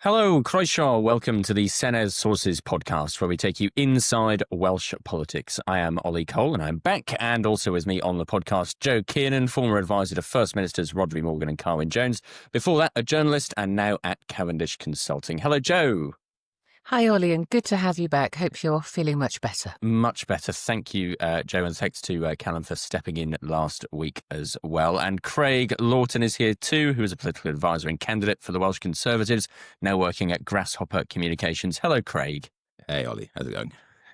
Hello, Croeso. Welcome to the Senedd Sources podcast, where we take you inside Welsh politics. I am Ollie Cole, and I'm back. And also with me on the podcast, Joe Kiernan, former advisor to First Ministers Rhodri Morgan and Carwyn Jones. Before that, a journalist and now at Cavendish Consulting. Hello, Joe. Hi, Ollie, and good to have you back. Hope you're feeling much better. Much better. Thank you, Joe, and thanks to Callum for stepping in last week as well. And Craig Lawton is here too, who is a political advisor and candidate for the Welsh Conservatives, now working at Grasshopper Communications. Hello, Craig. Hey, Ollie. How's it going?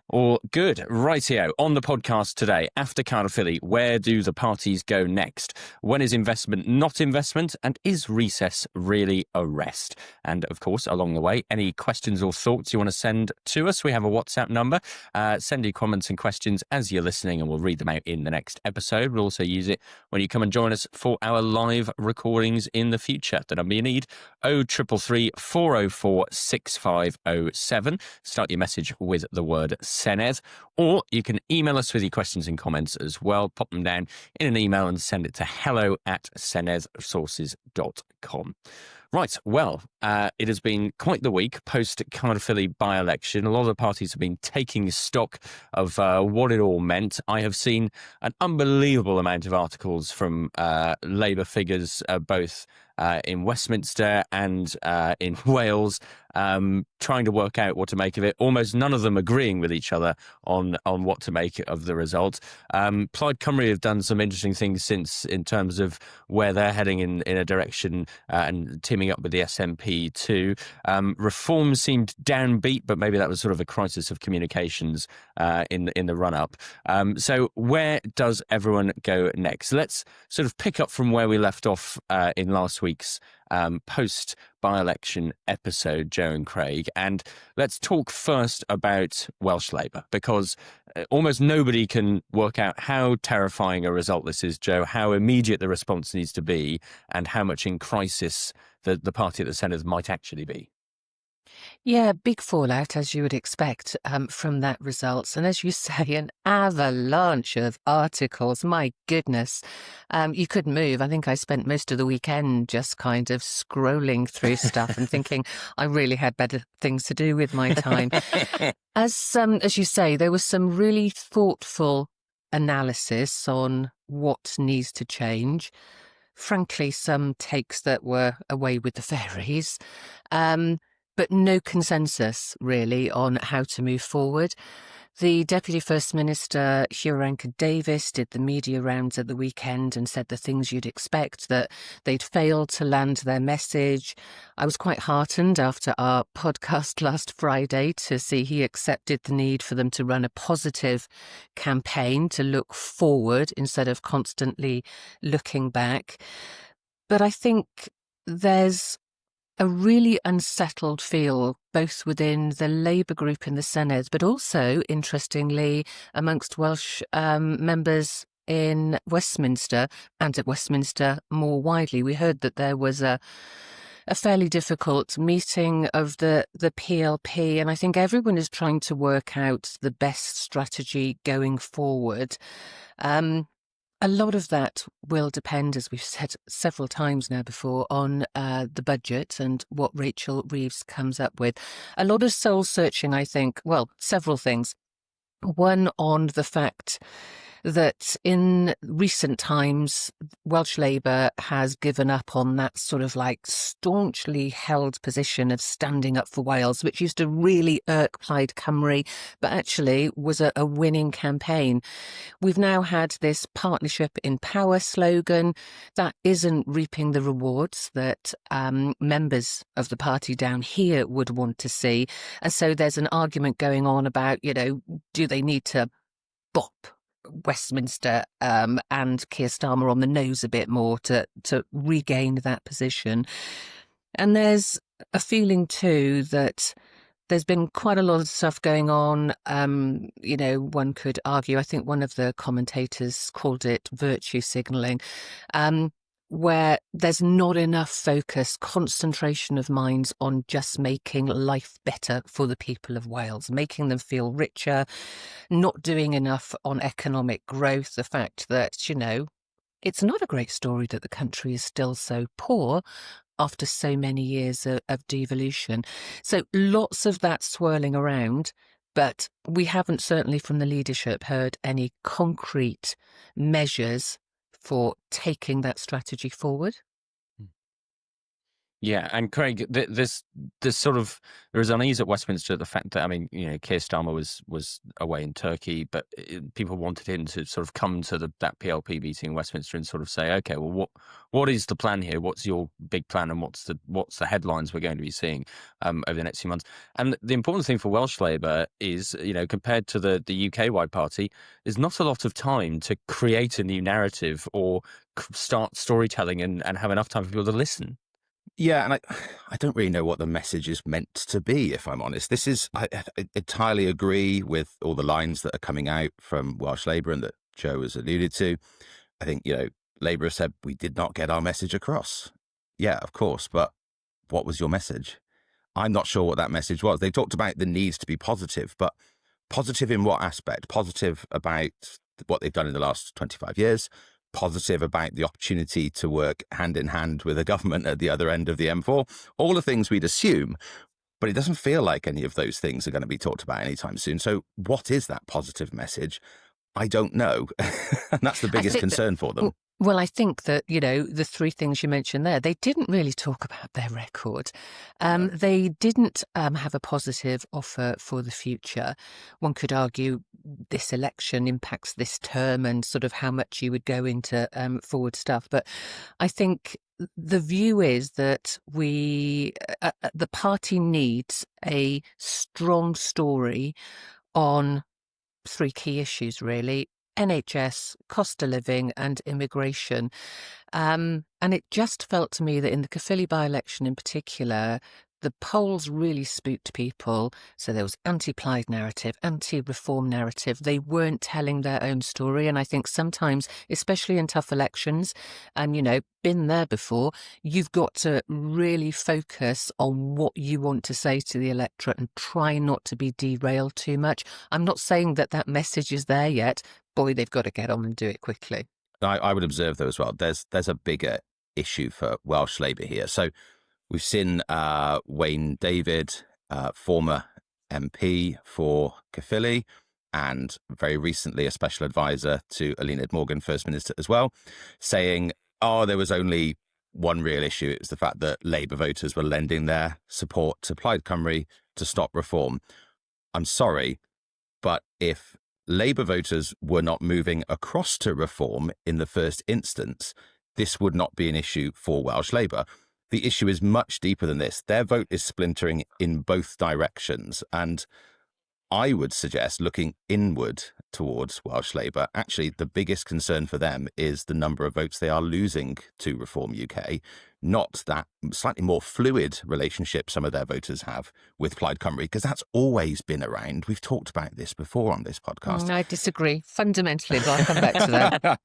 All good. Rightio. On the podcast today, after Caerphilly, where do the parties go next? When is investment not investment? And is recess really a rest? And of course, along the way, any questions or thoughts you want to send to us, we have a WhatsApp number. Send your comments and questions as you're listening, and we'll read them out in the next episode. We'll also use it when you come and join us for our live recordings in the future. The number you need, 0333 404 6507. Start your message with the word Senedd, or you can email us with your questions and comments as well. Pop them down in an email and send it to hello@seneddsources.com. Right, well, it has been quite the week post-Caerphilly by-election. A lot of the parties have been taking stock of what it all meant. I have seen an unbelievable amount of articles from Labour figures, both in Westminster and in Wales, trying to work out what to make of it. Almost none of them agreeing with each other on what to make of the result. Plaid Cymru have done some interesting things since, in terms of where they're heading in a direction and teaming up with the SNP too. Reform seemed downbeat, but maybe that was sort of a crisis of communications in the run-up. So where does everyone go next? Let's sort of pick up from where we left off in last week's post by-election episode, Joe and Craig, and let's talk first about Welsh Labour, because almost nobody can work out how terrifying a result this is, Joe, how immediate the response needs to be, and how much in crisis the party at the Senedd might actually be. Yeah, big fallout, as you would expect, from that result. And as you say, an avalanche of articles. My goodness, you couldn't move. I think I spent most of the weekend just kind of scrolling through stuff and thinking I really had better things to do with my time. As you say, there was some really thoughtful analysis on what needs to change. Frankly, some takes that were away with the fairies. But no consensus, really, on how to move forward. The Deputy First Minister, Kieran Davis, did the media rounds at the weekend and said the things you'd expect, that they'd failed to land their message. I was quite heartened after our podcast last Friday to see he accepted the need for them to run a positive campaign, to look forward instead of constantly looking back. But I think there's a really unsettled feel, both within the Labour group in the Senedd, but also, interestingly, amongst Welsh members in Westminster and at Westminster more widely. We heard that there was a fairly difficult meeting of the PLP, and I think everyone is trying to work out the best strategy going forward. A lot of that will depend, as we've said several times now before, on the budget and what Rachel Reeves comes up with. A lot of soul searching, I think. Well, several things. One on the fact that in recent times, Welsh Labour has given up on that sort of like staunchly held position of standing up for Wales, which used to really irk Plaid Cymru, but actually was a winning campaign. We've now had this partnership in power slogan that isn't reaping the rewards that members of the party down here would want to see. And so there's an argument going on about, do they need to bop Westminster and Keir Starmer on the nose a bit more to regain that position? And there's a feeling too that there's been quite a lot of stuff going on. One could argue, I think one of the commentators called it virtue signalling, where there's not enough focus, concentration of minds on just making life better for the people of Wales, making them feel richer, not doing enough on economic growth, the fact that, it's not a great story that the country is still so poor, after so many years of devolution. So lots of that swirling around, but we haven't, certainly from the leadership, heard any concrete measures for taking that strategy forward. Yeah, and Craig, this sort of, there is unease at Westminster at the fact that, I mean, Keir Starmer was away in Turkey, but people wanted him to sort of come to that PLP meeting in Westminster and sort of say, okay, well, what is the plan here? What's your big plan, and what's the headlines we're going to be seeing over the next few months? And the important thing for Welsh Labour is, compared to the UK-wide party, there's not a lot of time to create a new narrative or start storytelling and have enough time for people to listen. Yeah, and I don't really know what the message is meant to be, if I'm honest. I entirely agree with all the lines that are coming out from Welsh Labour and that Joe has alluded to. I think, Labour have said we did not get our message across. Yeah, of course, but what was your message? I'm not sure what that message was. They talked about the needs to be positive, but positive in what aspect? Positive about what they've done in the last 25 years, positive about the opportunity to work hand in hand with a government at the other end of the M4, all the things we'd assume, but it doesn't feel like any of those things are going to be talked about anytime soon. So what is that positive message? I don't know. And that's the biggest concern for them. Well, I think that, the three things you mentioned there, they didn't really talk about their record. They didn't have a positive offer for the future. One could argue this election impacts this term and sort of how much you would go into forward stuff. But I think the view is that the party needs a strong story on three key issues, really: NHS, cost of living, and immigration. And it just felt to me that in the Caerphilly by-election in particular, the polls really spooked people. So there was anti-Plaid narrative, anti-reform narrative. They weren't telling their own story. And I think sometimes, especially in tough elections, and, been there before, you've got to really focus on what you want to say to the electorate and try not to be derailed too much. I'm not saying that message is there yet. Boy, they've got to get on and do it quickly. I would observe, though, as well, there's a bigger issue for Welsh Labour here. So we've seen Wayne David, former MP for Caerphilly, and very recently a special advisor to Eluned Morgan, First Minister as well, saying, there was only one real issue. It was the fact that Labour voters were lending their support to Plaid Cymru to stop reform. I'm sorry, but if Labour voters were not moving across to reform in the first instance, this would not be an issue for Welsh Labour. The issue is much deeper than this. Their vote is splintering in both directions. And I would suggest, looking inward towards Welsh Labour, actually the biggest concern for them is the number of votes they are losing to Reform UK, not that slightly more fluid relationship some of their voters have with Plaid Cymru, because that's always been around. We've talked about this before on this podcast. I disagree fundamentally, but I'll come back to that.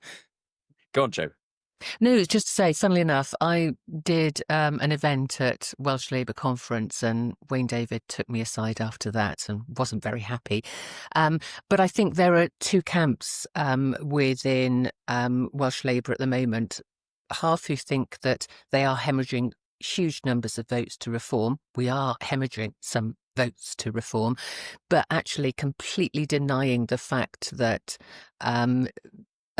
Go on, Joe. No, it's just to say, funnily enough, I did an event at Welsh Labour conference, and Wayne David took me aside after that and wasn't very happy. But I think there are two camps within Welsh Labour at the moment. Half who think that they are hemorrhaging huge numbers of votes to reform. We are hemorrhaging some votes to reform, but actually completely denying the fact that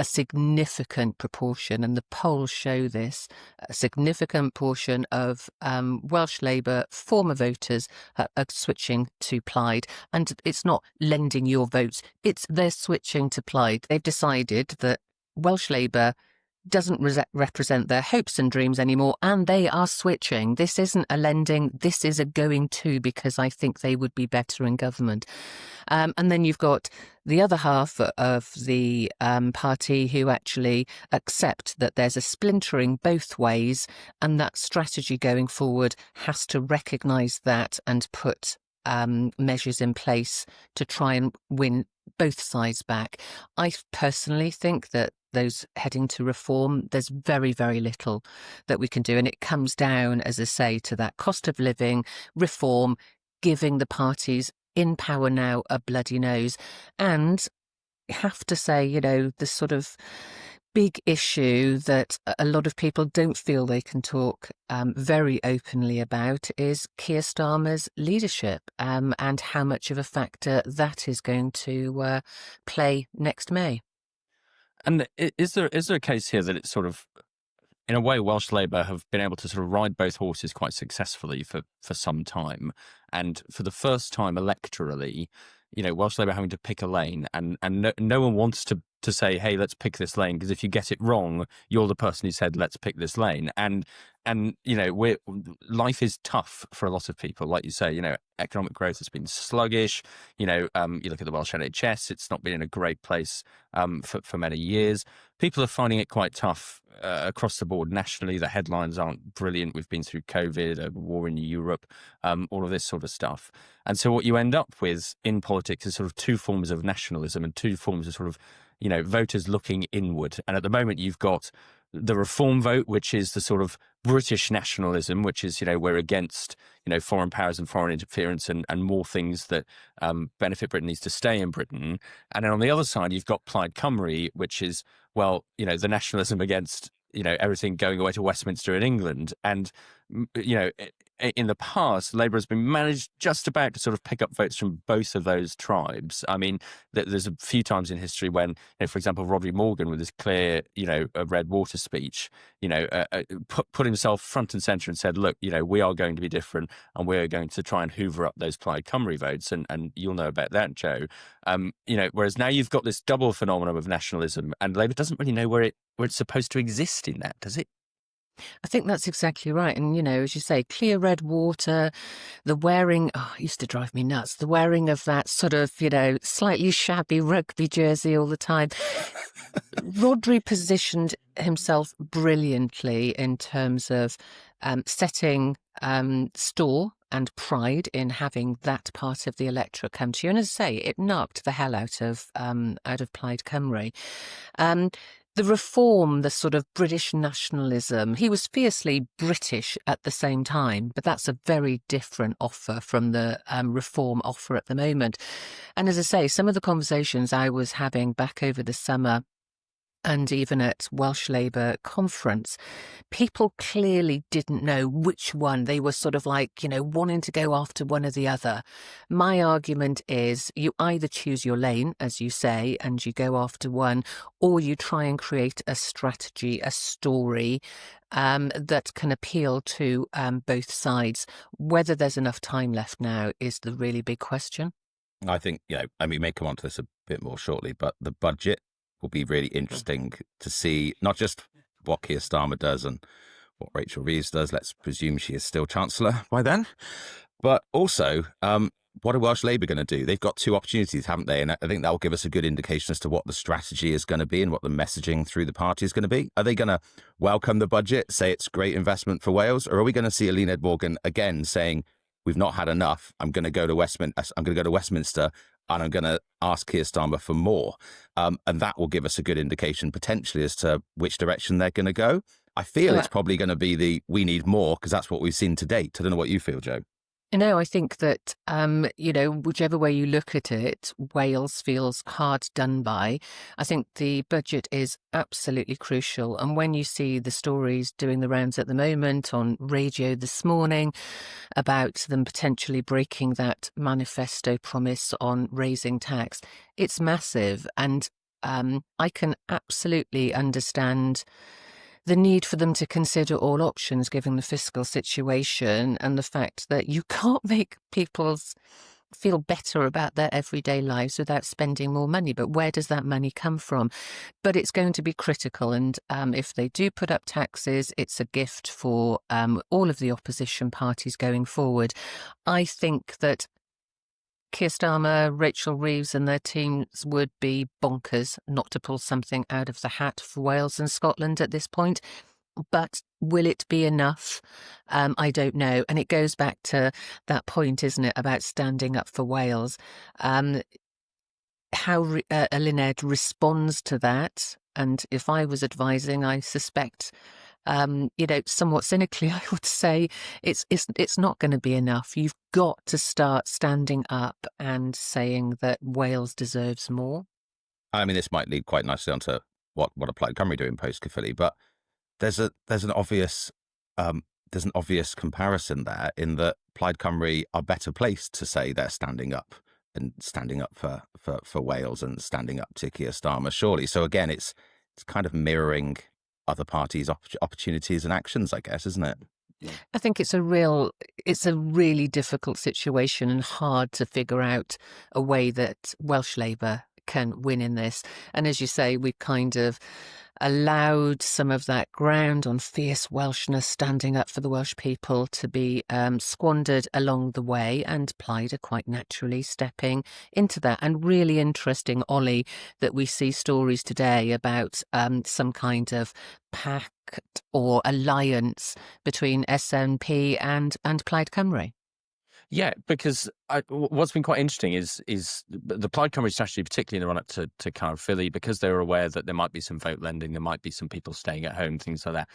a significant proportion, and the polls show this, a significant portion of Welsh Labour former voters are switching to Plaid. And it's not lending your votes, they're switching to Plaid. They've decided that Welsh Labour doesn't represent their hopes and dreams anymore, and they are switching. This isn't a lending, this is a going to, because I think they would be better in government. And then you've got the other half of the party who actually accept that there's a splintering both ways, and that strategy going forward has to recognise that and put measures in place to try and win both sides back. I personally think that those heading to reform, there's very, very little that we can do. And it comes down, as I say, to that cost of living, reform, giving the parties in power now a bloody nose. And I have to say, the sort of big issue that a lot of people don't feel they can talk very openly about is Keir Starmer's leadership and how much of a factor that is going to play next May. And is there a case here that it's sort of, in a way, Welsh Labour have been able to sort of ride both horses quite successfully for some time, and for the first time electorally, Welsh Labour having to pick a lane, and no one wants to say, hey, let's pick this lane, because if you get it wrong, you're the person who said let's pick this lane, and life is tough for a lot of people, like you say. Economic growth has been sluggish. You look at the Welsh NHS; it's not been in a great place for many years. People are finding it quite tough across the board nationally. The headlines aren't brilliant. We've been through COVID, a war in Europe, all of this sort of stuff. And so what you end up with in politics is sort of two forms of nationalism and two forms of sort of, voters looking inward. And at the moment, you've got the reform vote, which is the sort of British nationalism, which is, we're against, foreign powers and foreign interference and more things that benefit Britain needs to stay in Britain. And then on the other side, you've got Plaid Cymru, which is, well, the nationalism against, everything going away to Westminster in England. And, in the past, Labour has been managed just about to sort of pick up votes from both of those tribes. I mean, there's a few times in history when, for example, Rodri Morgan, with his clear, red water speech, put himself front and centre and said, look, we are going to be different and we're going to try and hoover up those Plaid Cymru votes. And you'll know about that, Joe. Whereas now you've got this double phenomenon of nationalism, and Labour doesn't really know where it's supposed to exist in that, does it? I think that's exactly right. And, as you say, clear red water, the wearing, it used to drive me nuts, the wearing of that sort of, slightly shabby rugby jersey all the time. Rodri positioned himself brilliantly in terms of setting store and pride in having that part of the electorate come to you. And as I say, it knocked the hell out of Plaid Cymru. The reform, the sort of British nationalism, he was fiercely British at the same time, but that's a very different offer from the reform offer at the moment. And as I say, some of the conversations I was having back over the summer and even at Welsh Labour conference, people clearly didn't know which one. They were sort of like, wanting to go after one or the other. My argument is you either choose your lane, as you say, and you go after one, or you try and create a strategy, a story that can appeal to both sides. Whether there's enough time left now is the really big question. I think, we may come on to this a bit more shortly, but the budget will be really interesting to see, not just what Keir Starmer does and what Rachel Reeves does. Let's presume she is still Chancellor by then. But also, what are Welsh Labour going to do? They've got two opportunities, haven't they? And I think that will give us a good indication as to what the strategy is going to be and what the messaging through the party is going to be. Are they going to welcome the budget, say it's great investment for Wales? Or are we going to see Eluned Morgan again saying, we've not had enough, I'm going to go to Westminster and I'm going to ask Keir Starmer for more. And that will give us a good indication potentially as to which direction they're going to go. I feel it's probably going to be we need more, because that's what we've seen to date. I don't know what you feel, Joe. I think that, whichever way you look at it, Wales feels hard done by. I think the budget is absolutely crucial. And when you see the stories doing the rounds at the moment on radio this morning about them potentially breaking that manifesto promise on raising tax, it's massive. And I can absolutely understand the need for them to consider all options given the fiscal situation and the fact that you can't make people feel better about their everyday lives without spending more money. But where does that money come from? But it's going to be critical. And if they do put up taxes, it's a gift for all of the opposition parties going forward. I think that Keir Starmer, Rachel Reeves and their teams would be bonkers not to pull something out of the hat for Wales and Scotland at this point. But will it be enough? I don't know. And it goes back to that point, isn't it, about standing up for Wales. How Eluned responds to that. And if I was advising, I suspect somewhat cynically, I would say it's not going to be enough. You've got to start standing up and saying that Wales deserves more. I mean, this might lead quite nicely onto what are Plaid Cymru doing post Caerphilly, but there's an obvious comparison there in that Plaid Cymru are better placed to say they're standing up for Wales and standing up to Keir Starmer, surely. So again, it's kind of mirroring other parties' opportunities and actions, I guess, isn't it? I think it's a really difficult situation and hard to figure out a way that Welsh Labour can win in this. And as you say, we've kind of allowed some of that ground on fierce Welshness standing up for the Welsh people to be squandered along the way, and Plaid are quite naturally stepping into that. And really interesting, Ollie, that we see stories today about some kind of pact or alliance between SNP and Plaid Cymru. Yeah, because what's been quite interesting is the Plaid Cymru strategy, particularly in the run-up to Caerphilly, because they were aware that there might be some vote lending, there might be some people staying at home, things like that.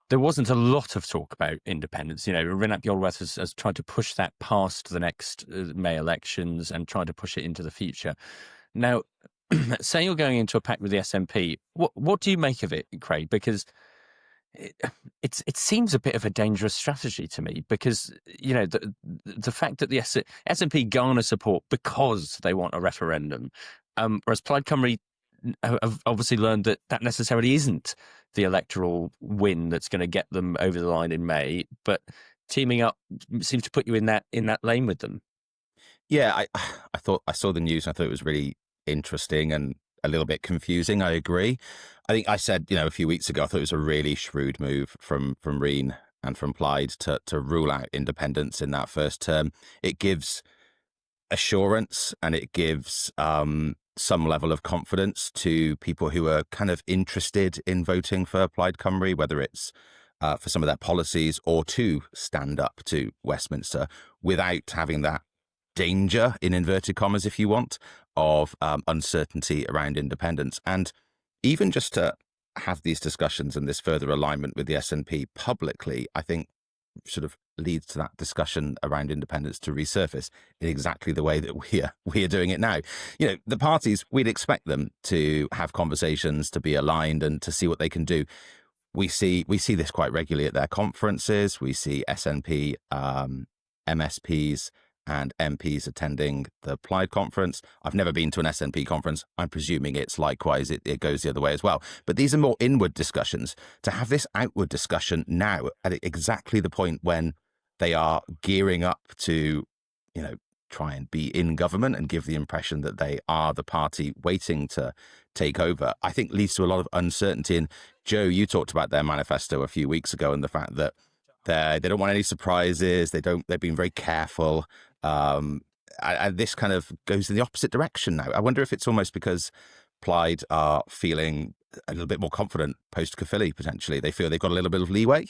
There wasn't a lot of talk about independence. You know, Rhynab Iorwerth has tried to push that past the next May elections and tried to push it into the future. Now, say you're going into a pact with the SNP, what do you make of it, Craig? Because it seems a bit of a dangerous strategy to me, because you know the fact that the SNP garner support because they want a referendum, whereas Plaid Cymru have obviously learned that necessarily isn't the electoral win that's going to get them over the line in May. But teaming up seems to put you in that lane with them. Yeah, I thought I saw the news and I thought it was really interesting and a little bit confusing. I agree. I think I said, a few weeks ago, I thought it was a really shrewd move from Reen and from Plaid to rule out independence in that first term. It gives assurance and it gives some level of confidence to people who are kind of interested in voting for Plaid Cymru, whether it's for some of their policies or to stand up to Westminster without having that danger, in inverted commas, if you want, of uncertainty around independence. And even just to have these discussions and this further alignment with the SNP publicly, I think sort of leads to that discussion around independence to resurface in exactly the way that we are doing it now. The parties, we'd expect them to have conversations, to be aligned and to see what they can do. We see this quite regularly at their conferences. We see SNP MSPs and MPs attending the Plaid conference. I've never been to an SNP conference. I'm presuming it's likewise. It goes the other way as well. But these are more inward discussions. To have this outward discussion now at exactly the point when they are gearing up to, try and be in government and give the impression that they are the party waiting to take over, I think leads to a lot of uncertainty. And Joe, you talked about their manifesto a few weeks ago and the fact that they don't want any surprises. They've been very careful. And this kind of goes in the opposite direction now. I wonder if it's almost because Plaid are feeling a little bit more confident post Caerphilly, potentially. They feel they've got a little bit of leeway.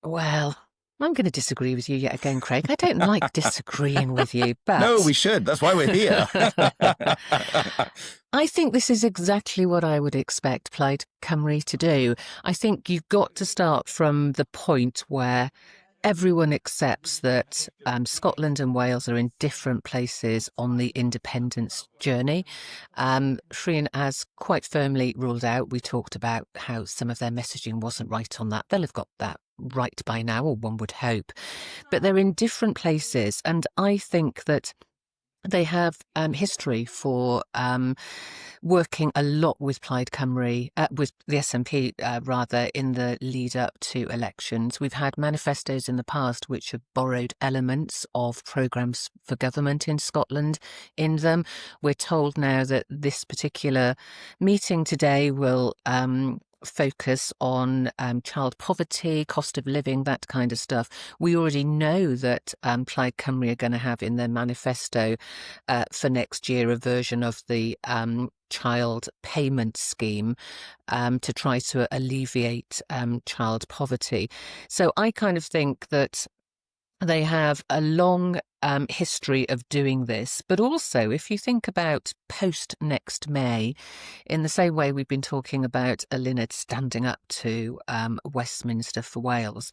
Well, I'm going to disagree with you yet again, Craig. I don't like disagreeing with you, but... No, we should. That's why we're here. I think this is exactly what I would expect Plaid Cymru to do. I think you've got to start from the point where everyone accepts that Scotland and Wales are in different places on the independence journey. Rhyn has quite firmly ruled out. We talked about how some of their messaging wasn't right on that. They'll have got that right by now, or one would hope. But they're in different places. And I think that they have history for working a lot with Plaid Cymru, with the SNP rather, in the lead up to elections. We've had manifestos in the past which have borrowed elements of programmes for government in Scotland in them. We're told now that this particular meeting today will focus on child poverty, cost of living, that kind of stuff. We already know that Plaid Cymru are going to have in their manifesto for next year a version of the child payment scheme to try to alleviate child poverty. So I kind of think that they have a long history of doing this, but also if you think about post next May, in the same way we've been talking about Eluned standing up to Westminster for Wales,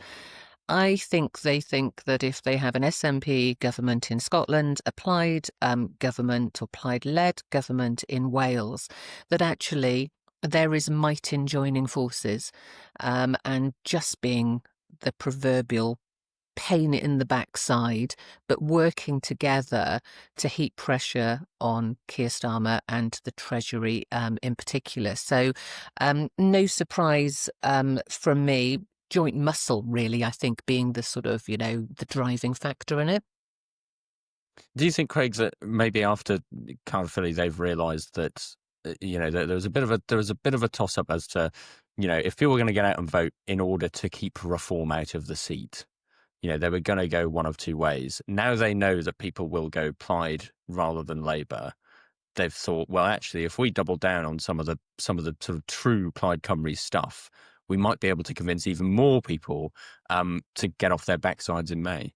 I think they think that if they have an SNP government in Scotland, a Plaid government or Plaid-led government in Wales, that actually there is might in joining forces, and just being the proverbial pain in the backside, but working together to heap pressure on Keir Starmer and the Treasury in particular. So no surprise from me. Joint muscle, really, I think, being the sort of, the driving factor in it. Do you think, Craig, that maybe after Caerphilly they've realised that there was a bit of a toss up as to if people were going to get out and vote in order to keep Reform out of the seat, they were going to go one of two ways. Now they know that people will go Plaid rather than Labour. They've thought, well, actually, if we double down on some of the sort of true Plaid Cymru stuff, we might be able to convince even more people to get off their backsides in May.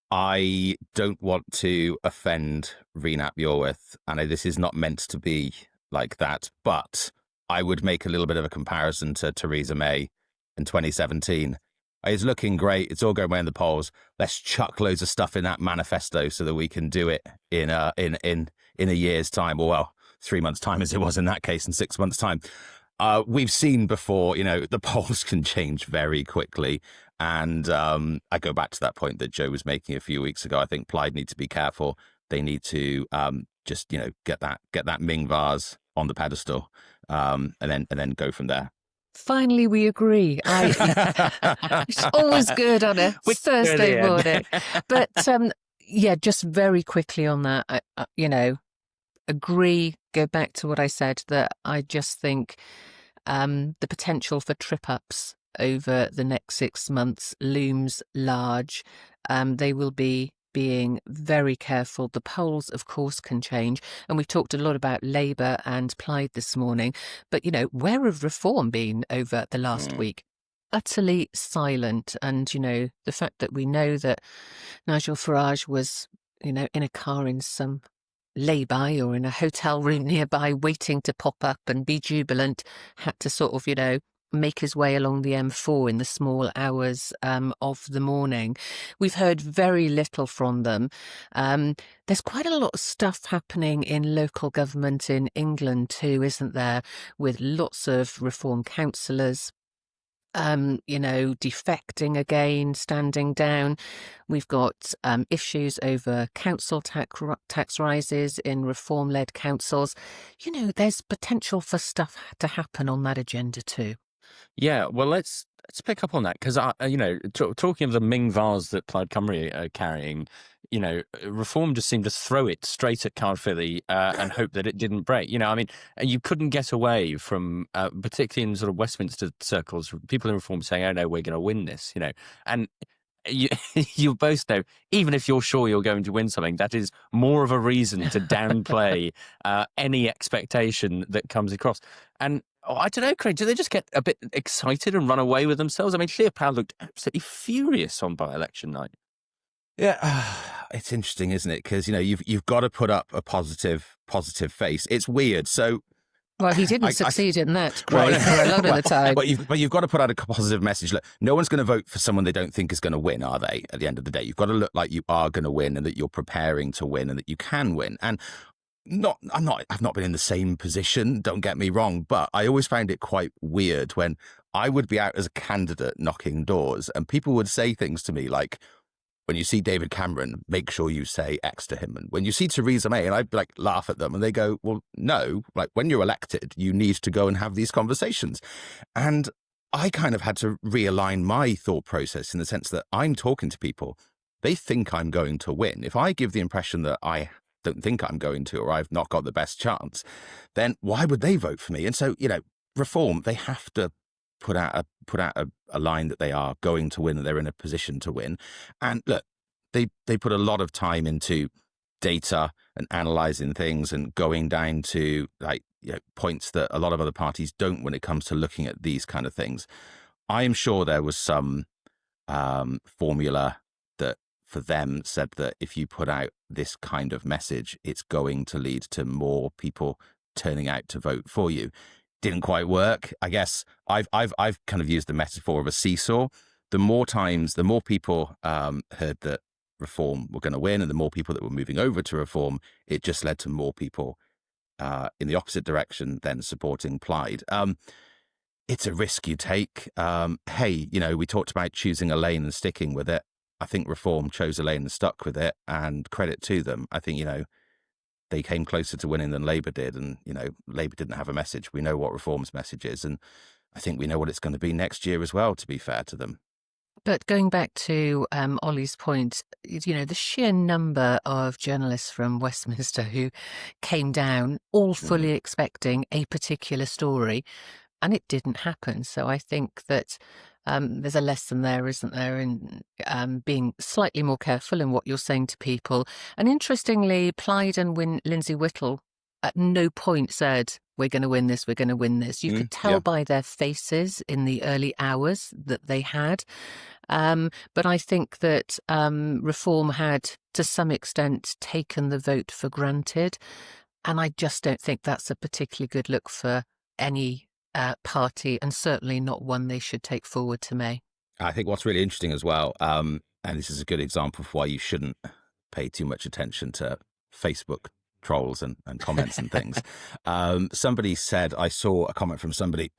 I don't want to offend Rhun ap Iorwerth, and this is not meant to be like that, but I would make a little bit of a comparison to Theresa May in 2017. It's looking great. It's all going well in the polls. Let's chuck loads of stuff in that manifesto so that we can do it in a year's time, or well, 3 months' time as it was in that case, in 6 months' time. We've seen before, the polls can change very quickly. And I go back to that point that Joe was making a few weeks ago. I think Plaid need to be careful. They need to just, get that Ming vase on the pedestal and then go from there. Finally, we agree. It's always good on a Thursday morning. But just very quickly on that, I agree, go back to what I said, that I just think the potential for trip-ups over the next 6 months looms large. They will be being very careful. The polls, of course, can change. And we've talked a lot about Labour and Plaid this morning. But, where have Reform been over the last week? Utterly silent. And, the fact that we know that Nigel Farage was, in a car in some lay-by or in a hotel room nearby waiting to pop up and be jubilant, had to sort of, make his way along the M4 in the small hours of the morning. We've heard very little from them. There's quite a lot of stuff happening in local government in England too, isn't there, with lots of Reform councillors defecting again, standing down. We've got issues over council tax rises in Reform-led councils. There's potential for stuff to happen on that agenda too. Yeah, well, let's pick up on that, because talking of the Ming vase that Plaid Cymru are carrying, Reform just seemed to throw it straight at Caerphilly and hope that it didn't break. You couldn't get away from, particularly in sort of Westminster circles, people in Reform saying, "Oh no, we're going to win this," and. You both know, even if you're sure you're going to win something, that is more of a reason to downplay any expectation that comes across. And I don't know, Craig, do they just get a bit excited and run away with themselves? I mean, Llyr Powell looked absolutely furious on by-election night. Yeah, it's interesting, isn't it? Because you've got to put up a positive face. It's weird. So. Well, he didn't succeed in that, Craig, for a lot of the time. But you've got to put out a positive message. Look, no one's going to vote for someone they don't think is going to win, are they? At the end of the day, you've got to look like you are going to win and that you're preparing to win and that you can win. And I've not been in the same position, don't get me wrong, but I always found it quite weird when I would be out as a candidate knocking doors and people would say things to me like, when you see David Cameron, make sure you say X to him. And when you see Theresa May, and I'd laugh at them and they go, well, no, when you're elected, you need to go and have these conversations. And I kind of had to realign my thought process in the sense that I'm talking to people. They think I'm going to win. If I give the impression that I don't think I'm going to, or I've not got the best chance, then why would they vote for me? And so, Reform, they have to put out a line that they are going to win, that they're in a position to win. And look, they put a lot of time into data and analysing things and going down to points that a lot of other parties don't when it comes to looking at these kind of things. I am sure there was some formula that for them said that if you put out this kind of message, it's going to lead to more people turning out to vote for you. Didn't quite work. I guess I've kind of used the metaphor of a seesaw. The more people heard that Reform were going to win, and the more people that were moving over to Reform, it just led to more people in the opposite direction, then supporting Plaid. It's a risk you take. Hey, we talked about choosing a lane and sticking with it. I think Reform chose a lane and stuck with it, and credit to them. I think, they came closer to winning than Labour did, and, Labour didn't have a message. We know what Reform's message is, and I think we know what it's going to be next year as well, to be fair to them. But going back to Ollie's point, the sheer number of journalists from Westminster who came down, all fully expecting a particular story, and it didn't happen. So I think that there's a lesson there, isn't there, in being slightly more careful in what you're saying to people. And interestingly, Plaid and Lindsay Whittle at no point said, we're going to win this, we're going to win this. You could tell by their faces in the early hours that they had. But I think that Reform had, to some extent, taken the vote for granted. And I just don't think that's a particularly good look for any party, and certainly not one they should take forward to May. I think what's really interesting as well, and this is a good example of why you shouldn't pay too much attention to Facebook trolls and comments and things. Somebody said, I saw a comment from somebody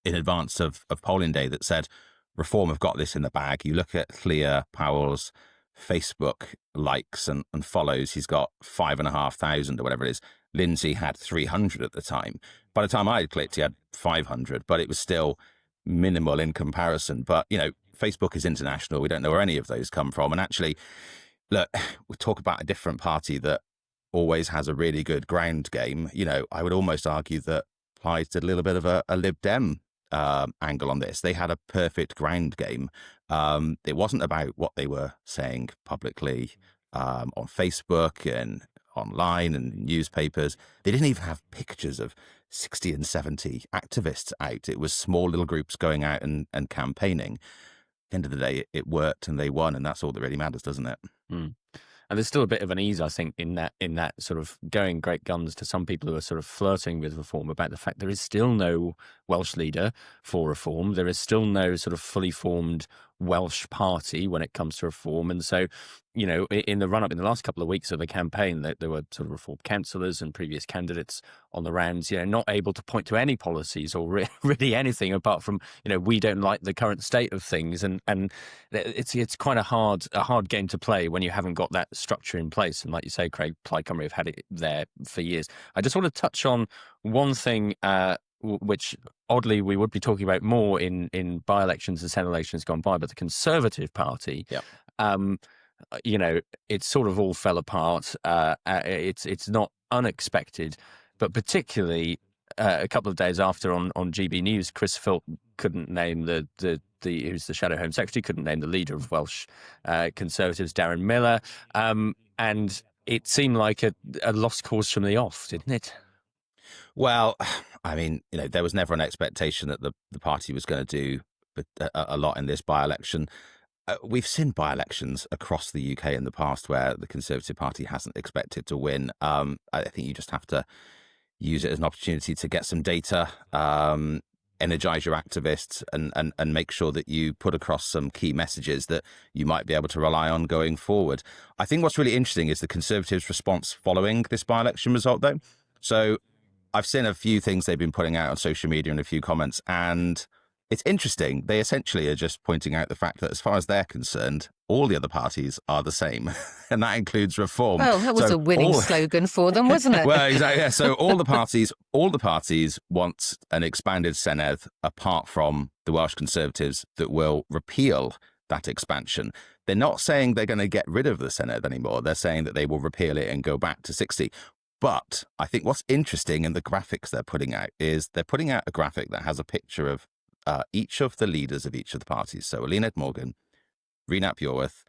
in advance of polling day that said, Reform have got this in the bag. You look at Clear Powell's Facebook likes and follows, he's got 5,500 or whatever it is. Lindsay had 300 at the time. By the time I had clicked, he had 500, but it was still minimal in comparison. But, Facebook is international. We don't know where any of those come from. And actually, look, we talk about a different party that always has a really good ground game. I would almost argue that Plaid did a little bit of a Lib Dem angle on this. They had a perfect ground game. It wasn't about what they were saying publicly on Facebook and online and newspapers. They didn't even have pictures of 60 and 70 activists out. It was small little groups going out and campaigning. At the end of the day, it worked and they won, and that's all that really matters, doesn't it? Mm. And there's still a bit of an ease, I think, in that sort of going great guns to some people who are sort of flirting with Reform about the fact there is still no Welsh leader for Reform. There is still no sort of fully formed Welsh party when it comes to Reform. And so, in the run-up in the last couple of weeks of the campaign, there were sort of Reform councillors and previous candidates on the rounds, not able to point to any policies or really anything apart from, we don't like the current state of things. And it's quite a hard game to play when you haven't got that structure in place. And like you say, Craig, Plaid Cymru have had it there for years. I just want to touch on one thing which oddly we would be talking about more in by-elections and Senedd elections gone by, but the Conservative Party, it sort of all fell apart. It's not unexpected, but particularly a couple of days after on GB News, Chris Philp couldn't name who's the Shadow Home Secretary, couldn't name the leader of Welsh Conservatives, Darren Miller, and it seemed like a lost cause from the off, didn't it? Well, I mean, there was never an expectation that the party was going to do a lot in this by-election. We've seen by-elections across the UK in the past where the Conservative Party hasn't expected to win. I think you just have to use it as an opportunity to get some data, energize your activists, and make sure that you put across some key messages that you might be able to rely on going forward. I think what's really interesting is the Conservatives' response following this by-election result, though. So I've seen a few things they've been putting out on social media and a few comments, and it's interesting. They essentially are just pointing out the fact that as far as they're concerned, all the other parties are the same, and that includes Reform. Well, that was a winning slogan for them, wasn't it? Well, exactly. Yeah. So all the parties want an expanded Senedd, apart from the Welsh Conservatives, that will repeal that expansion. They're not saying they're going to get rid of the Senedd anymore. They're saying that they will repeal it and go back to 60. But I think what's interesting in the graphics they're putting out is they're putting out a graphic that has a picture of each of the leaders of each of the parties. So Eluned Morgan, Rhys Iorwerth,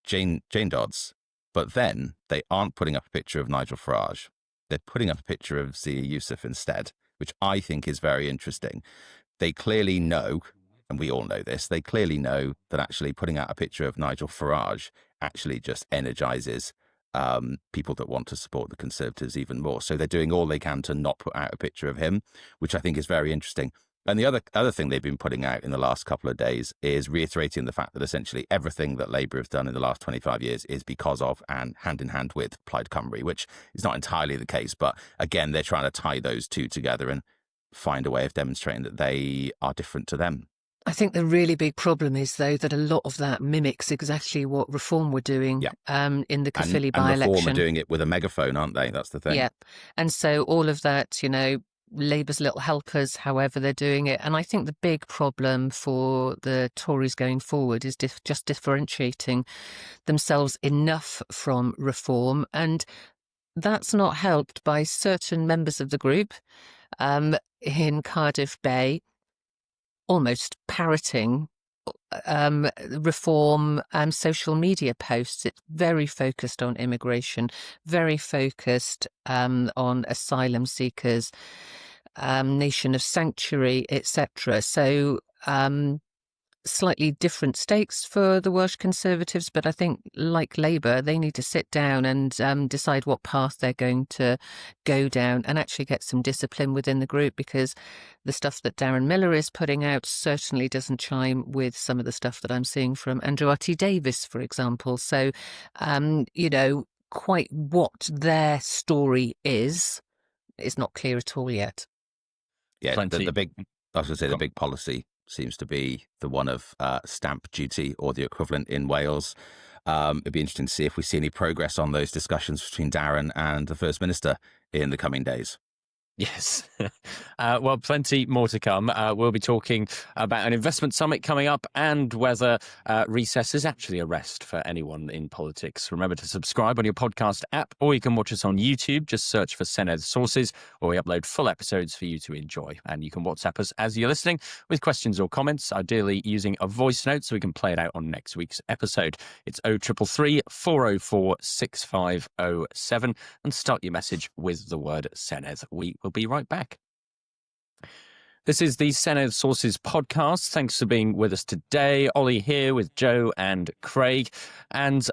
Jane Dodds. But then they aren't putting up a picture of Nigel Farage. They're putting up a picture of Zia Youssef instead, which I think is very interesting. They clearly know, and we all know this, they clearly know that actually putting out a picture of Nigel Farage actually just energizes people that want to support the Conservatives even more. So they're doing all they can to not put out a picture of him, which I think is very interesting. And the other thing they've been putting out in the last couple of days is reiterating the fact that essentially everything that Labour have done in the last 25 years is because of and hand in hand with Plaid Cymru, which is not entirely the case. But again, they're trying to tie those two together and find a way of demonstrating that they are different to them. I think the really big problem is, though, that a lot of that mimics exactly what Reform were doing in the Caerphilly by-election. And Reform are doing it with a megaphone, aren't they? That's the thing. Yeah. And so all of that, Labour's little helpers, however they're doing it. And I think the big problem for the Tories going forward is just differentiating themselves enough from Reform. And that's not helped by certain members of the group in Cardiff Bay almost parroting Reform social media posts. It's very focused on immigration, very focused on asylum seekers, nation of sanctuary, etc. So slightly different stakes for the Welsh Conservatives, but I think, like Labour, they need to sit down and decide what path they're going to go down and actually get some discipline within the group, because the stuff that Darren Miller is putting out certainly doesn't chime with some of the stuff that I'm seeing from Andrew R.T. Davies, for example. So, quite what their story is not clear at all yet. Yeah, the big, I was going to say, the big policy seems to be the one of stamp duty or the equivalent in Wales. It'd be interesting to see if we see any progress on those discussions between Darren and the First Minister in the coming days. Yes. Well, plenty more to come. We'll be talking about an investment summit coming up and whether recess is actually a rest for anyone in politics. Remember to subscribe on your podcast app, or you can watch us on YouTube. Just search for Senedd Sources, where we upload full episodes for you to enjoy. And you can WhatsApp us as you're listening with questions or comments, ideally using a voice note so we can play it out on next week's episode. It's 0333 404 6507 and start your message with the word Senedd. We'll be right back. This is the Senedd Sources podcast. Thanks for being with us today. Ollie here with Joe and Craig. And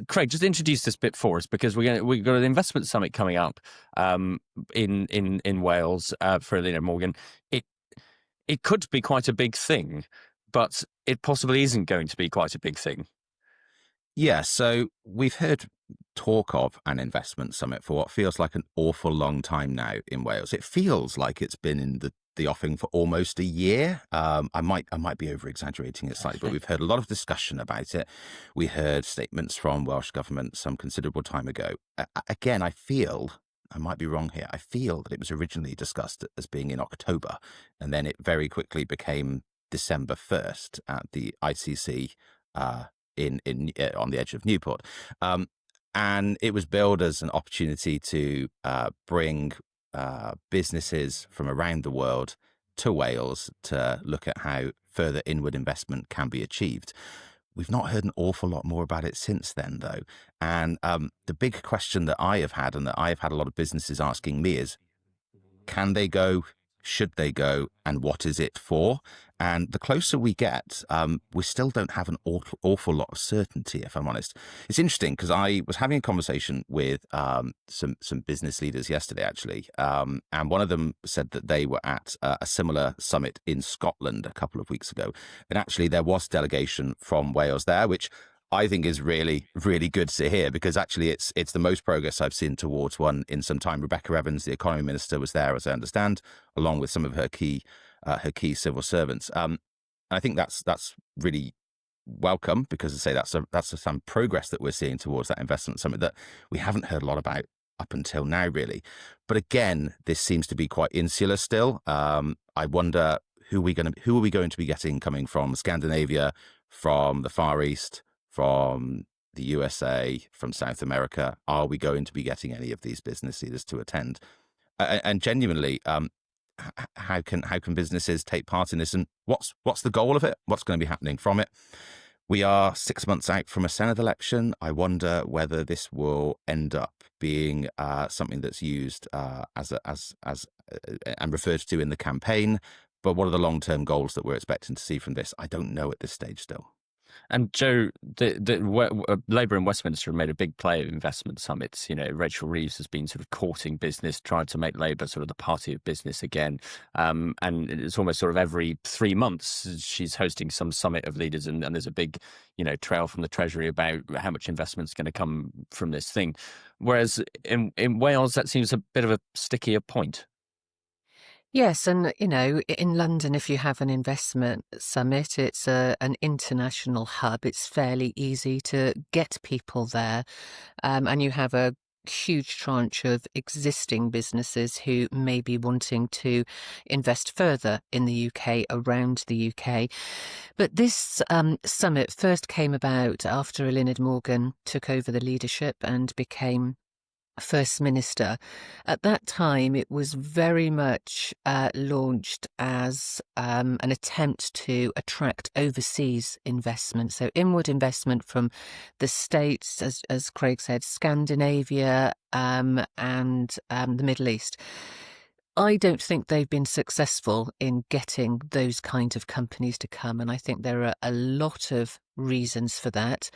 Craig, just introduce this bit for us, because we've got an investment summit coming up in Wales for Eluned Morgan. It could be quite a big thing, but it possibly isn't going to be quite a big thing. Yeah, so we've heard talk of an investment summit for what feels like an awful long time now in Wales. It feels like it's been in the offing for almost a year. I might be over exaggerating it slightly, but we've heard a lot of discussion about it. We heard statements from Welsh Government some considerable time ago. Again, I might be wrong here. I feel that it was originally discussed as being in October, and then it very quickly became December 1st at the ICC on the edge of Newport. And it was billed as an opportunity to bring businesses from around the world to Wales to look at how further inward investment can be achieved. We've not heard an awful lot more about it since then, though. And the big question that I have had, and that I have had a lot of businesses asking me, is, can they go? Should they go? And what is it for? And the closer we get, we still don't have an awful lot of certainty, if I'm honest. It's interesting because I was having a conversation with some business leaders yesterday, actually. And one of them said that they were at a similar summit in Scotland a couple of weeks ago. And actually there was delegation from Wales there, which I think is really, really good to hear, because actually it's the most progress I've seen towards one in some time. Rebecca Evans, the economy minister, was there, as I understand, along with some of her key civil servants. And I think that's really welcome, because I say that's some progress that we're seeing towards that investment summit that we haven't heard a lot about up until now, really. But again, this seems to be quite insular still. I wonder who are we going to be getting coming from Scandinavia, from the Far East, from the USA, from South America? Are we going to be getting any of these business leaders to attend? And genuinely, how can businesses take part in this, and what's the goal of it? What's going to be happening from it? We are 6 months out from a Senedd election. I wonder whether this will end up being something that's used as and referred to in the campaign. But what are the long-term goals that we're expecting to see from this? I don't know at this stage still. And Joe, Labour in Westminster have made a big play of investment summits. Rachel Reeves has been sort of courting business, trying to make Labour sort of the party of business again. And it's almost sort of every 3 months she's hosting some summit of leaders, and there's a big, trail from the Treasury about how much investment's going to come from this thing. Whereas in Wales, that seems a bit of a stickier point. Yes, and in London, if you have an investment summit, it's an international hub. It's fairly easy to get people there, and you have a huge tranche of existing businesses who may be wanting to invest further in the UK, around the UK. But this summit first came about after Eluned Morgan took over the leadership and became First Minister. At that time, it was very much launched as an attempt to attract overseas investment. So inward investment from the States, as Craig said, Scandinavia, and the Middle East. I don't think they've been successful in getting those kind of companies to come, and I think there are a lot of reasons for that.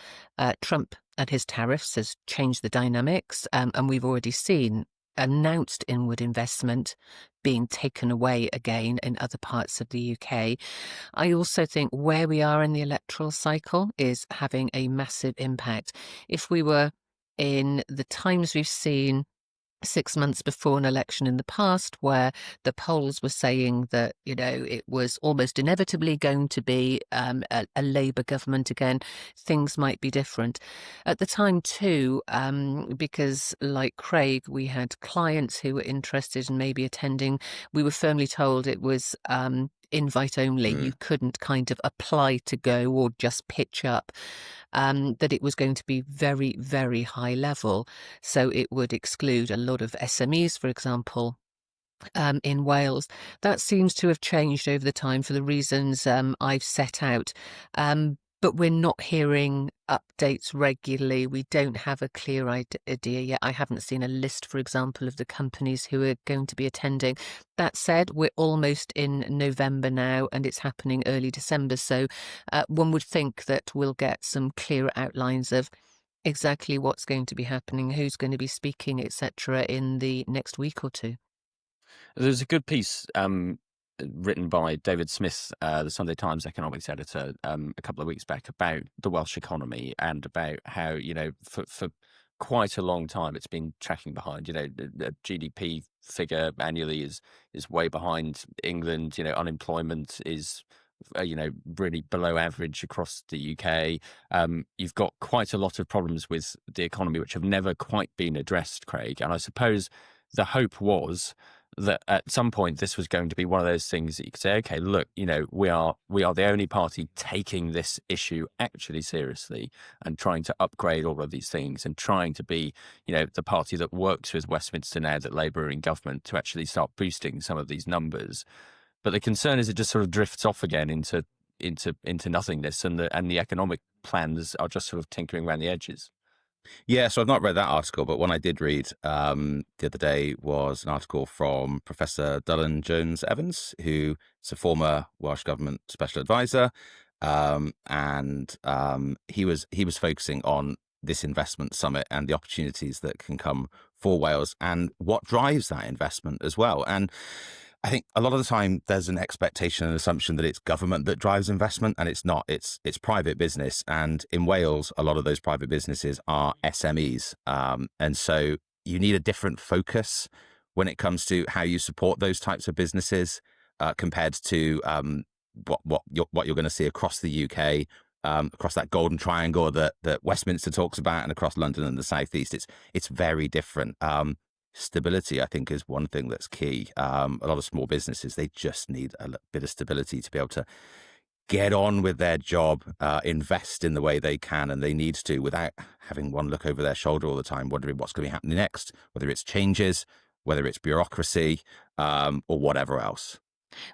Trump and his tariffs has changed the dynamics, and we've already seen announced inward investment being taken away again in other parts of the UK. I also think where we are in the electoral cycle is having a massive impact. If we were in the times we've seen 6 months before an election in the past, where the polls were saying that, it was almost inevitably going to be a Labour government again, things might be different. At the time too, because like Craig, we had clients who were interested in maybe attending, we were firmly told it was invite only. You couldn't kind of apply to go or just pitch up. That it was going to be very, very high level. So it would exclude a lot of SMEs, for example, in Wales. That seems to have changed over the time for the reasons I've set out. But we're not hearing updates regularly. We don't have a clear idea yet. I haven't seen a list, for example, of the companies who are going to be attending. That said, we're almost in November now, and it's happening early December. So one would think that we'll get some clearer outlines of exactly what's going to be happening, who's going to be speaking, etc., in the next week or two. There's a good piece written by David Smith, the Sunday Times economics editor, a couple of weeks back about the Welsh economy and about how, for quite a long time it's been tracking behind. The GDP figure annually is way behind England. Unemployment is really below average across the UK. You've got quite a lot of problems with the economy which have never quite been addressed, Craig. And I suppose the hope was that at some point this was going to be one of those things that you could say, okay, look, we are the only party taking this issue actually seriously and trying to upgrade all of these things and trying to be, the party that works with Westminster now that Labour are in government to actually start boosting some of these numbers. But the concern is it just sort of drifts off again into nothingness, and the economic plans are just sort of tinkering around the edges. Yeah, so I've not read that article, but one I did read the other day was an article from Professor Dylan Jones-Evans, who is a former Welsh Government Special Advisor, and he was focusing on this investment summit and the opportunities that can come for Wales and what drives that investment as well. And I think a lot of the time there's an expectation and assumption that it's government that drives investment, and it's not. It's private business. And in Wales, a lot of those private businesses are SMEs. And so you need a different focus when it comes to how you support those types of businesses compared to what you're going to see across the UK, across that golden triangle that Westminster talks about, and across London and the Southeast. It's very different. Stability, I think, is one thing that's key. A lot of small businesses, they just need a bit of stability to be able to get on with their job, invest in the way they can and they need to, without having one look over their shoulder all the time, wondering what's going to be happening next, whether it's changes, whether it's bureaucracy, or whatever else.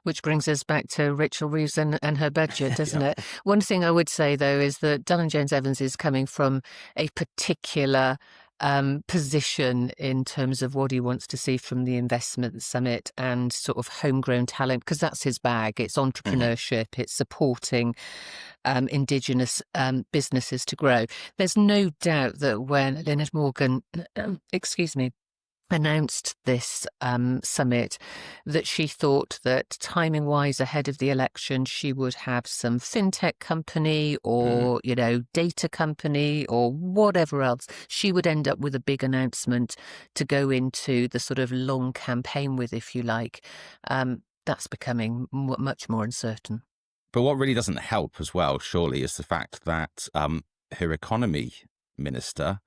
Which brings us back to Rachel Reeves and her budget, doesn't Yeah. it? One thing I would say, though, is that Dylan Jones-Evans is coming from a particular position in terms of what he wants to see from the investment summit and sort of homegrown talent, because that's his bag. It's entrepreneurship, it's supporting Indigenous businesses to grow. There's no doubt that when Eluned Morgan, excuse me, announced this summit, that she thought that timing wise ahead of the election she would have some fintech company or data company or whatever else. She would end up with a big announcement to go into the sort of long campaign with, if you like. That's becoming much more uncertain. But what really doesn't help as well, surely, is the fact that her economy minister,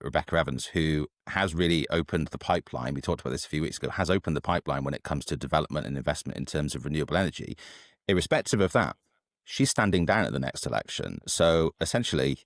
Rebecca Evans, who has really opened the pipeline, we talked about this a few weeks ago, has opened the pipeline when it comes to development and investment in terms of renewable energy. Irrespective of that, she's standing down at the next election. So essentially,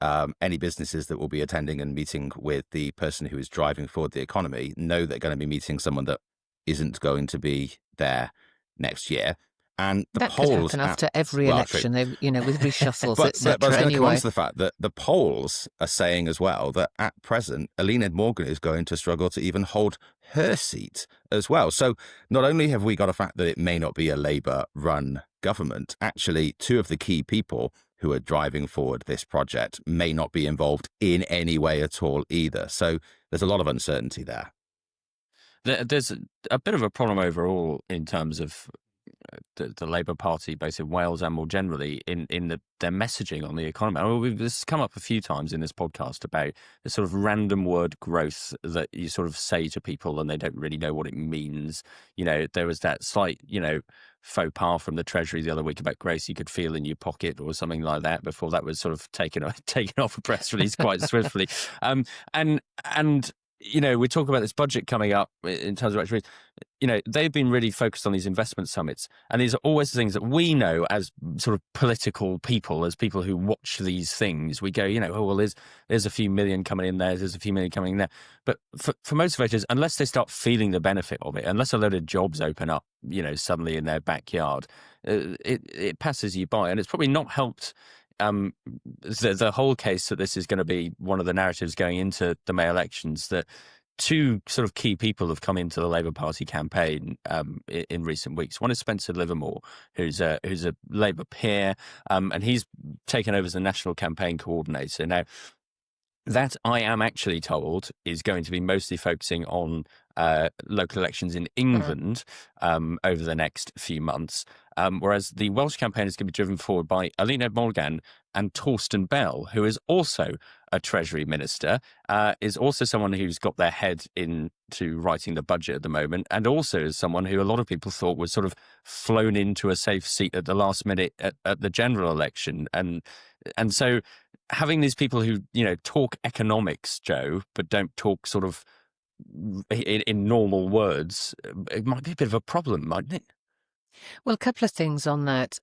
any businesses that will be attending and meeting with the person who is driving forward the economy know they're going to be meeting someone that isn't going to be there next year. And the that polls could happen after every election, with reshuffles, but I was going to come on anyway. to the fact that the polls are saying as well that at present, Eluned Morgan is going to struggle to even hold her seat as well. So not only have we got a fact that it may not be a Labour-run government, actually two of the key people who are driving forward this project may not be involved in any way at all either. So there's a lot of uncertainty there. There's a bit of a problem overall in terms of the Labour Party, both in Wales and more generally, in their messaging on the economy. I mean, this has come up a few times in this podcast about the sort of random word growth that you sort of say to people and they don't really know what it means. There was that slight, faux pas from the Treasury the other week about grace you could feel in your pocket or something like that before that was sort of taken off a press release quite swiftly. And we talk about this budget coming up in terms of actually, they've been really focused on these investment summits. And these are always the things that we know as sort of political people, as people who watch these things. We go, there's a few million coming in there, there's a few million coming in there. But for most voters, unless they start feeling the benefit of it, unless a load of jobs open up, suddenly in their backyard, it passes you by. And it's probably not helped the whole case that this is going to be one of the narratives going into the May elections, that two sort of key people have come into the Labour Party campaign in recent weeks. One is Spencer Livermore, who's a Labour peer, and he's taken over as the national campaign coordinator. Now, that I am actually told is going to be mostly focusing on local elections in England over the next few months, whereas the Welsh campaign is going to be driven forward by Eluned Morgan and Torsten Bell, who is also a Treasury Minister, is also someone who's got their head into writing the budget at the moment, and also is someone who a lot of people thought was sort of flown into a safe seat at the last minute at the general election. And so having these people who, talk economics, Joe, but don't talk sort of in normal words, it might be a bit of a problem, mightn't it? Well, a couple of things on that.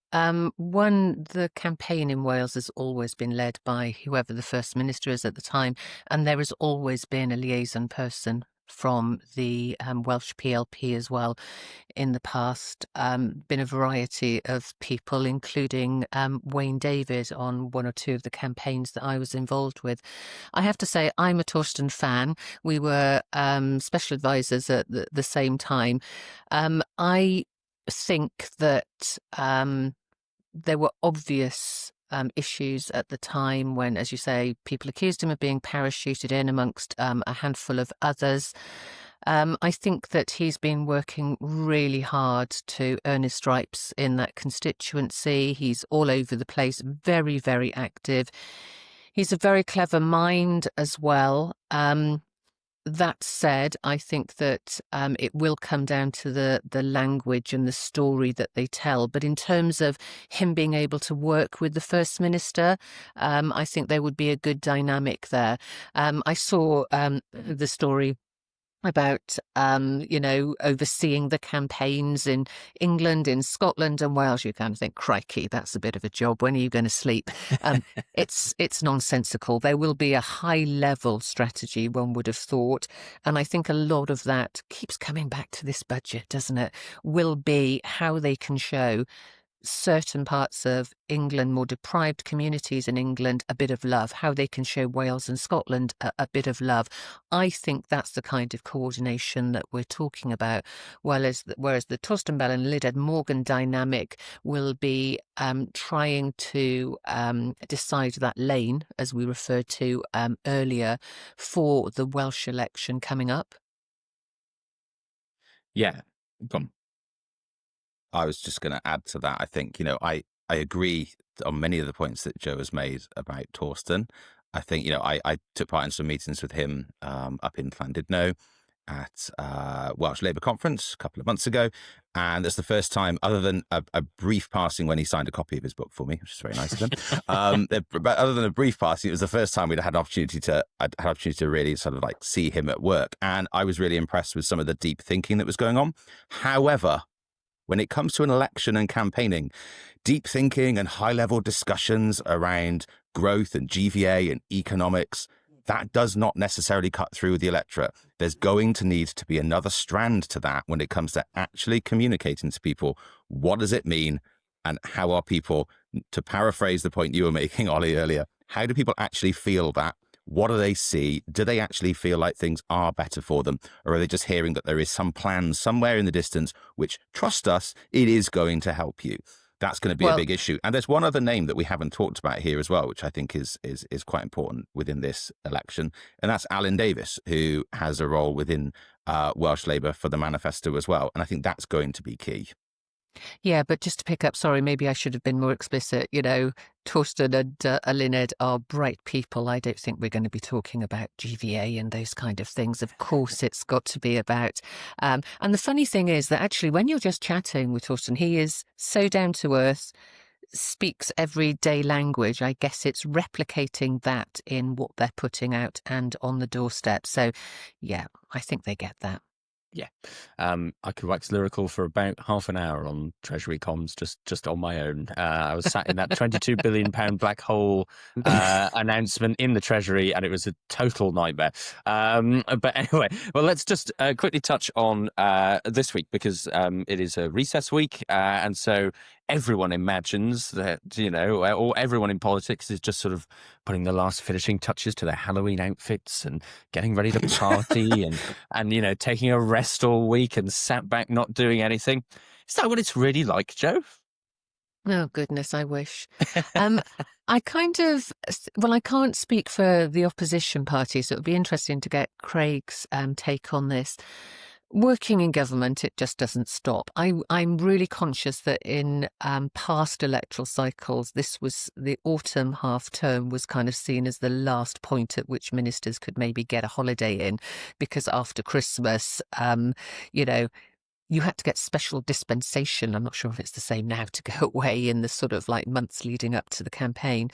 One, the campaign in Wales has always been led by whoever the First Minister is at the time, and there has always been a liaison person from the Welsh PLP as well in the past. Been a variety of people, including Wayne David on one or two of the campaigns that I was involved with. I have to say, I'm a Torsten fan. We were special advisors at the same time. I think that there were obvious issues at the time when, as you say, people accused him of being parachuted in amongst a handful of others. I think that he's been working really hard to earn his stripes in that constituency. He's all over the place, very, very active. He's a very clever mind as well. That said, I think that it will come down to the language and the story that they tell. But in terms of him being able to work with the First Minister, I think there would be a good dynamic there. I saw the story about, overseeing the campaigns in England, in Scotland and Wales. You kind of think, crikey, that's a bit of a job. When are you going to sleep? It's nonsensical. There will be a high-level strategy, one would have thought. And I think a lot of that keeps coming back to this budget, doesn't it? Will be how they can show certain parts of England, more deprived communities in England, a bit of love, how they can show Wales and Scotland a bit of love. I think that's the kind of coordination that we're talking about, whereas the Torstan Bell and Senedd Morgan dynamic will be trying to decide that lane, as we referred to earlier, for the Welsh election coming up. Yeah, gone. I was just going to add to that. I think, I agree on many of the points that Joe has made about Torsten. I think, I took part in some meetings with him up in Llandudno at Welsh Labour conference a couple of months ago. And it's the first time, other than a brief passing when he signed a copy of his book for me, which is very nice of him. But other than a brief passing, it was the first time I'd had an opportunity to really sort of like see him at work. And I was really impressed with some of the deep thinking that was going on. However, when it comes to an election and campaigning, deep thinking and high-level discussions around growth and GVA and economics, that does not necessarily cut through with the electorate. There's going to need to be another strand to that when it comes to actually communicating to people, what does it mean and how are people, to paraphrase the point you were making, Ollie, earlier, how do people actually feel that? What do they see? Do they actually feel like things are better for them? Or are they just hearing that there is some plan somewhere in the distance, which, trust us, it is going to help you? That's going to be a big issue. And there's one other name that we haven't talked about here as well, which I think is quite important within this election. And that's Alan Davies, who has a role within Welsh Labour for the manifesto as well. And I think that's going to be key. Yeah, but just to pick up, sorry, maybe I should have been more explicit. Torsten and Eluned are bright people. I don't think we're going to be talking about GVA and those kind of things. Of course, it's got to be about. And the funny thing is that actually, when you're just chatting with Torsten, he is so down to earth, speaks everyday language. I guess it's replicating that in what they're putting out and on the doorstep. So, yeah, I think they get that. Yeah, I could wax lyrical for about half an hour on Treasury comms just on my own. I was sat in that £22 billion black hole announcement in the Treasury, and it was a total nightmare. But anyway, well, let's just quickly touch on this week, because it is a recess week, and so everyone imagines that, or everyone in politics is just sort of putting the last finishing touches to their Halloween outfits and getting ready to party and taking a rest all week and sat back not doing anything. Is that what it's really like, Joe? Oh, goodness, I wish. I can't speak for the opposition party, so it would be interesting to get Craig's take on this. Working in government, it just doesn't stop. I'm really conscious that in past electoral cycles, this was the autumn half term was kind of seen as the last point at which ministers could maybe get a holiday in, because after Christmas, you had to get special dispensation. I'm not sure if it's the same now, to go away in the sort of like months leading up to the campaign.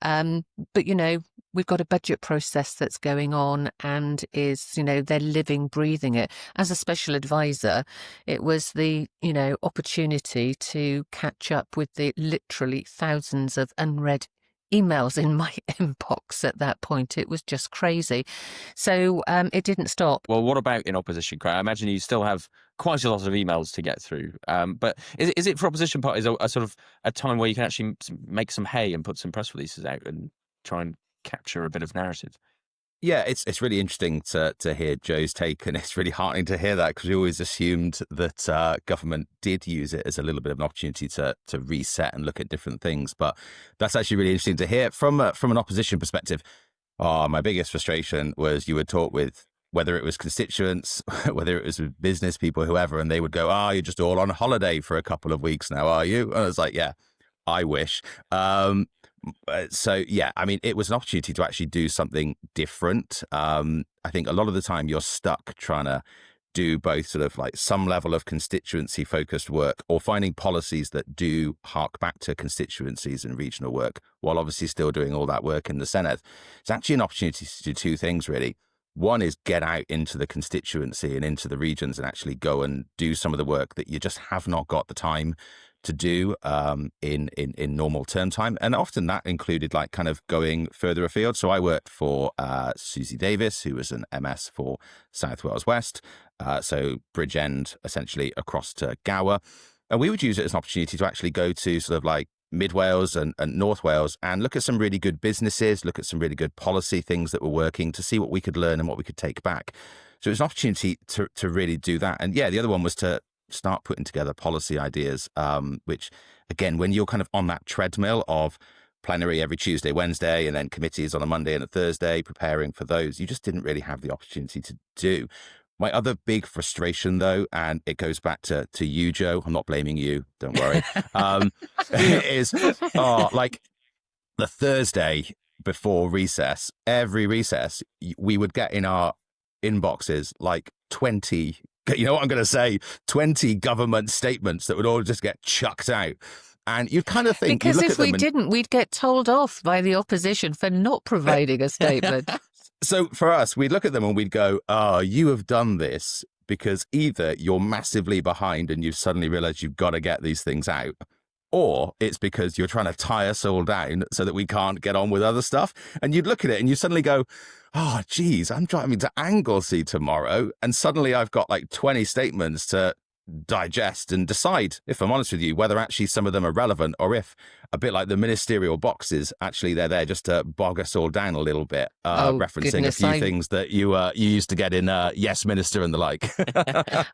But, we've got a budget process that's going on and is, they're living, breathing it. As a special advisor, it was the, opportunity to catch up with the literally thousands of unread emails in my inbox at that point. It was just crazy. So it didn't stop. Well, what about in opposition, Craig? I imagine you still have quite a lot of emails to get through. But is it for opposition parties a sort of a time where you can actually make some hay and put some press releases out and try and capture a bit of narrative? Yeah, it's really interesting to hear Joe's take, and it's really heartening to hear that, because we always assumed that government did use it as a little bit of an opportunity to reset and look at different things. But that's actually really interesting to hear from an opposition perspective. My biggest frustration was you would talk with, whether it was constituents, whether it was with business people, whoever, and they would go, you're just all on holiday for a couple of weeks now, are you? And I was like, yeah, I wish. So, yeah, I mean, it was an opportunity to actually do something different. I think a lot of the time you're stuck trying to do both sort of like some level of constituency focused work, or finding policies that do hark back to constituencies and regional work, while obviously still doing all that work in the Senedd. It's actually an opportunity to do two things, really. One is get out into the constituency and into the regions and actually go and do some of the work that you just have not got the time to do in normal term time. And often that included like kind of going further afield. So I worked for Susie Davis, who was an MS for South Wales West. So Bridgend, essentially across to Gower. And we would use it as an opportunity to actually go to sort of like Mid Wales and North Wales and look at some really good businesses, look at some really good policy things that were working to see what we could learn and what we could take back. So it was an opportunity to really do that. And yeah, the other one was to start putting together policy ideas, which again, when you're kind of on that treadmill of plenary every Tuesday, Wednesday, and then committees on a Monday and a Thursday, preparing for those, you just didn't really have the opportunity to do. My other big frustration, though, and it goes back to you, Joe, I'm not blaming you, don't worry, is like the Thursday before recess, every recess, we would get in our inboxes like 20, you know what I'm going to say, 20 government statements that would all just get chucked out. And you kind of think... Because if we didn't, we'd get told off by the opposition for not providing a statement. So for us, we'd look at them and we'd go, oh, you have done this because either you're massively behind and you've suddenly realized you've got to get these things out, or it's because you're trying to tie us all down so that we can't get on with other stuff. And you'd look at it and you suddenly go, oh, geez, I'm driving to Anglesey tomorrow. And suddenly I've got like 20 statements to digest and decide, if I'm honest with you, whether actually some of them are relevant or if, a bit like the ministerial boxes, actually they're there just to bog us all down a little bit, referencing a few things that you used to get in Yes Minister and the like.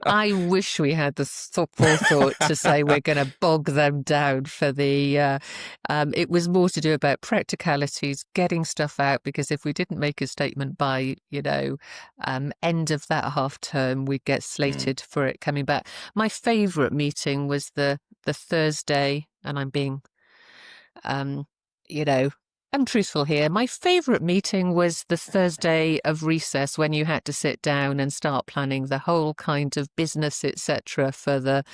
I wish we had the forethought to say we're going to bog them down for the... it was more to do about practicalities, getting stuff out, because if we didn't make a statement by, end of that half term, we'd get slated for it coming back. My favourite meeting was the Thursday, and I'm being... I'm truthful here. My favourite meeting was the Thursday of recess when you had to sit down and start planning the whole kind of business, etc., for the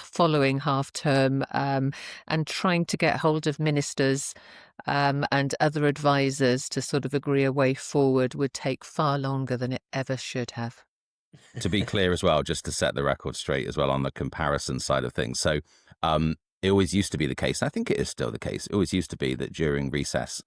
following half term, and trying to get hold of ministers and other advisors to sort of agree a way forward would take far longer than it ever should have. To be clear as well, just to set the record straight as well on the comparison side of things. So it always used to be the case, and I think it is still the case, it always used to be that during recess,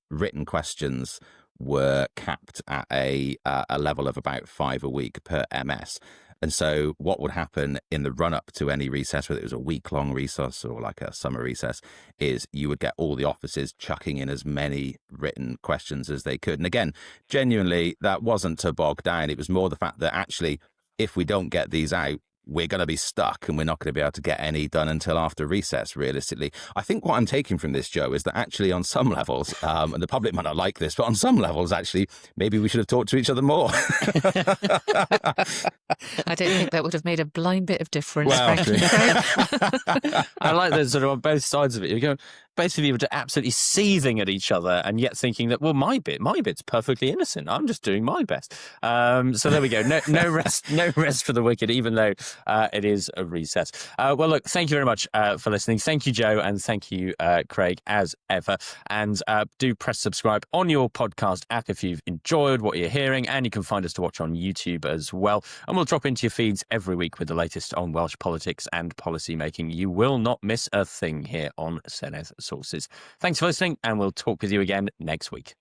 written questions were capped at a level of about 5 a week per MS. And so what would happen in the run-up to any recess, whether it was a week-long recess or like a summer recess, is you would get all the offices chucking in as many written questions as they could. And again, genuinely, that wasn't to bog down. It was more the fact that actually, if we don't get these out, we're going to be stuck and we're not going to be able to get any done until after recess, realistically. I think what I'm taking from this, Joe, is that actually on some levels, and the public might not like this, but on some levels, actually, maybe we should have talked to each other more. I don't think that would have made a blind bit of difference, well, frankly. I like that sort of on both sides of it. You're going, basically, you were absolutely seething at each other and yet thinking that, well, my bit's perfectly innocent. I'm just doing my best. So there we go. No rest for the wicked, even though it is a recess. Well, look, thank you very much for listening. Thank you, Joe, and thank you, Craig, as ever. And do press subscribe on your podcast app if you've enjoyed what you're hearing, and you can find us to watch on YouTube as well. And we'll drop into your feeds every week with the latest on Welsh politics and policy making. You will not miss a thing here on Senedd Sources. Thanks for listening, and we'll talk with you again next week.